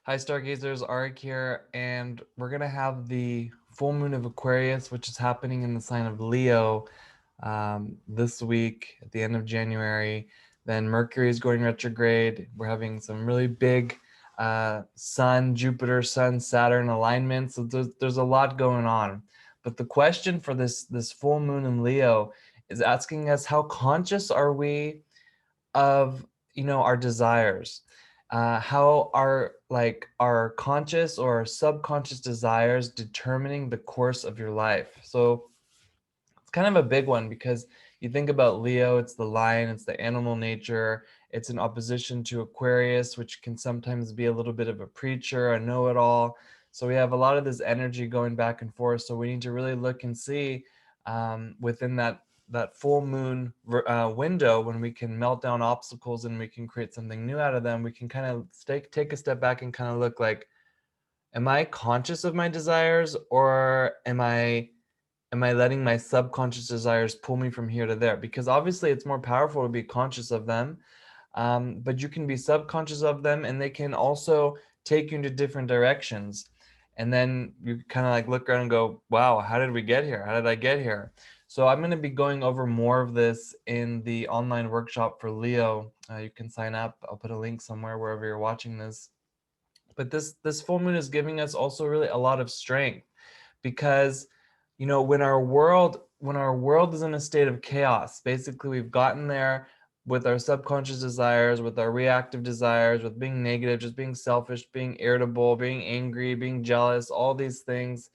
Hi, Stargazers. Arik here, and we're going to have the full moon of Aquarius, which is happening in the sign of Leo this week at the end of January. Then Mercury is going retrograde. We're having some really big Sun, Jupiter, Sun, Saturn alignments. So there's a lot going on. But the question for this full moon in Leo is asking us, how conscious are we of our desires? How are our conscious or subconscious desires determining the course of your life? So it's kind of a big one, because you think about Leo, it's the lion, it's the animal nature. It's in opposition to Aquarius, which can sometimes be a little bit of a preacher, a know-it-all. So we have a lot of this energy going back and forth. So we need to really look and see within that full moon window, when we can melt down obstacles and we can create something new out of them. We can kind of take a step back and kind of look like, am I conscious of my desires, or am I letting my subconscious desires pull me from here to there? Because obviously it's more powerful to be conscious of them, but you can be subconscious of them, and they can also take you into different directions. And then you kind of like look around and go, wow, how did we get here? How did I get here? So I'm going to be going over more of this in the online workshop for Leo. You can sign up. I'll put a link somewhere wherever you're watching this. But this full moon is giving us also really a lot of strength, because when our world is in a state of chaos, basically we've gotten there with our subconscious desires, with our reactive desires, with being negative, just being selfish, being irritable, being angry, being jealous, all these things.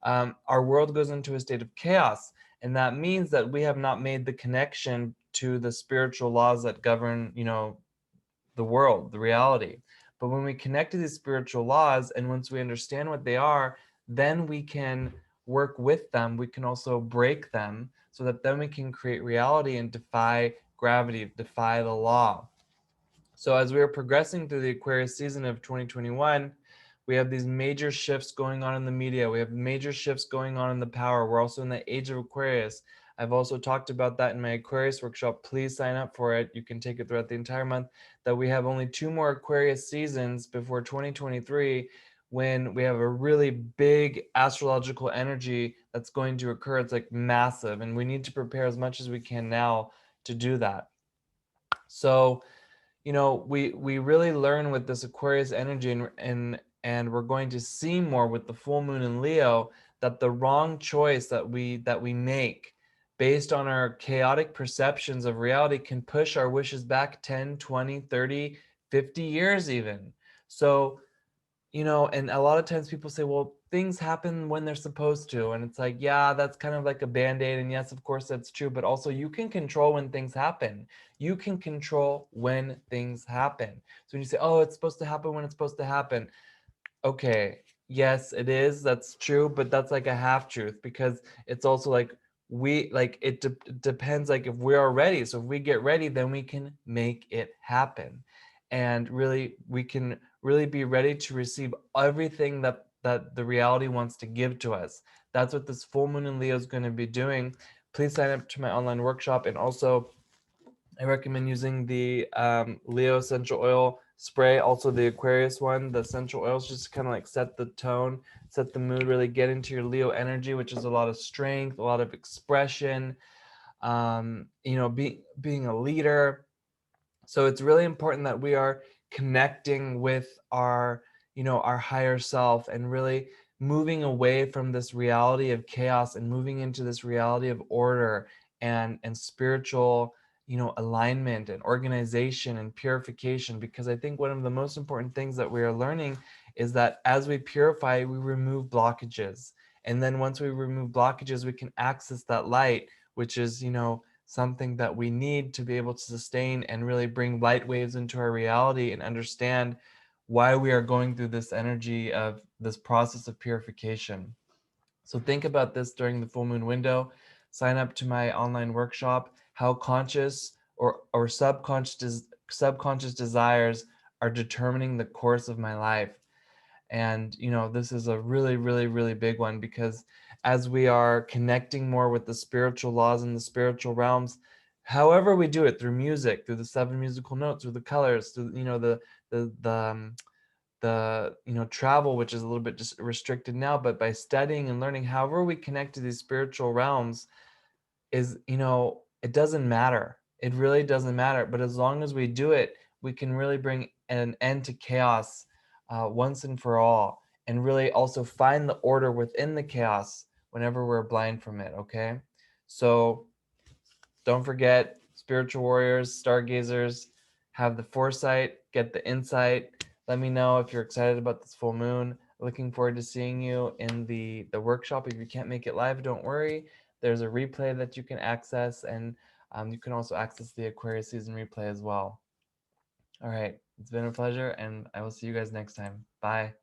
Our world goes into a state of chaos, and that means that we have not made the connection to the spiritual laws that govern the world, the reality. But when we connect to these spiritual laws, and once we understand what they are, then we can work with them. We can also break them, so that then we can create reality and defy gravity, defy the law. So as we are progressing through the Aquarius season of 2021, we have these major shifts going on in the media. We have major shifts going on in the power. We're also in the age of Aquarius. I've also talked about that in my Aquarius workshop. Please sign up for it. You can take it throughout the entire month. That we have only 2 more Aquarius seasons before 2023, when we have a really big astrological energy that's going to occur. It's like massive, and we need to prepare as much as we can now to do that. So we really learn with this Aquarius energy, and we're going to see more with the full moon in Leo, that the wrong choice that we make based on our chaotic perceptions of reality can push our wishes back 10, 20, 30, 50 years even. So and a lot of times people say, well, things happen when they're supposed to. And it's like, yeah, that's kind of like a band-aid. And yes, of course, that's true. But also, you can control when things happen. You can control when things happen. So when you say, oh, it's supposed to happen when it's supposed to happen. Okay, yes, it is. That's true. But that's like a half truth, because it's also like, it depends, like if we are ready. So if we get ready, then we can make it happen. And really, we can really be ready to receive everything that the reality wants to give to us. That's what this full moon in Leo is going to be doing. Please sign up to my online workshop. And also, I recommend using the Leo essential oil spray, also the Aquarius one. The essential oils just kind of like set the tone, set the mood, really get into your Leo energy, which is a lot of strength, a lot of expression, being a leader. So it's really important that we are connecting with our higher self, and really moving away from this reality of chaos and moving into this reality of order and spiritual alignment and organization and purification. Because I think one of the most important things that we are learning is that as we purify, we remove blockages. And then once we remove blockages, we can access that light, which is something that we need to be able to sustain and really bring light waves into our reality, and understand why we are going through this energy of this process of purification. So think about this during the full moon window. Sign up to my online workshop, how conscious or subconscious desires are determining the course of my life. And this is a really, really, really big one, because as we are connecting more with the spiritual laws and the spiritual realms, however we do it, through music, through the 7 musical notes, through the colors, through the travel, which is a little bit just restricted now, but by studying and learning, however we connect to these spiritual realms, is, it doesn't matter. It really doesn't matter. But as long as we do it, we can really bring an end to chaos once and for all, and really also find the order within the chaos whenever we're blind from it. Okay. So don't forget, spiritual warriors, stargazers, have the foresight, get the insight. Let me know if you're excited about this full moon. Looking forward to seeing you in the workshop. If you can't make it live, don't worry. There's a replay that you can access, and you can also access the Aquarius season replay as well. All right, it's been a pleasure, and I will see you guys next time. Bye.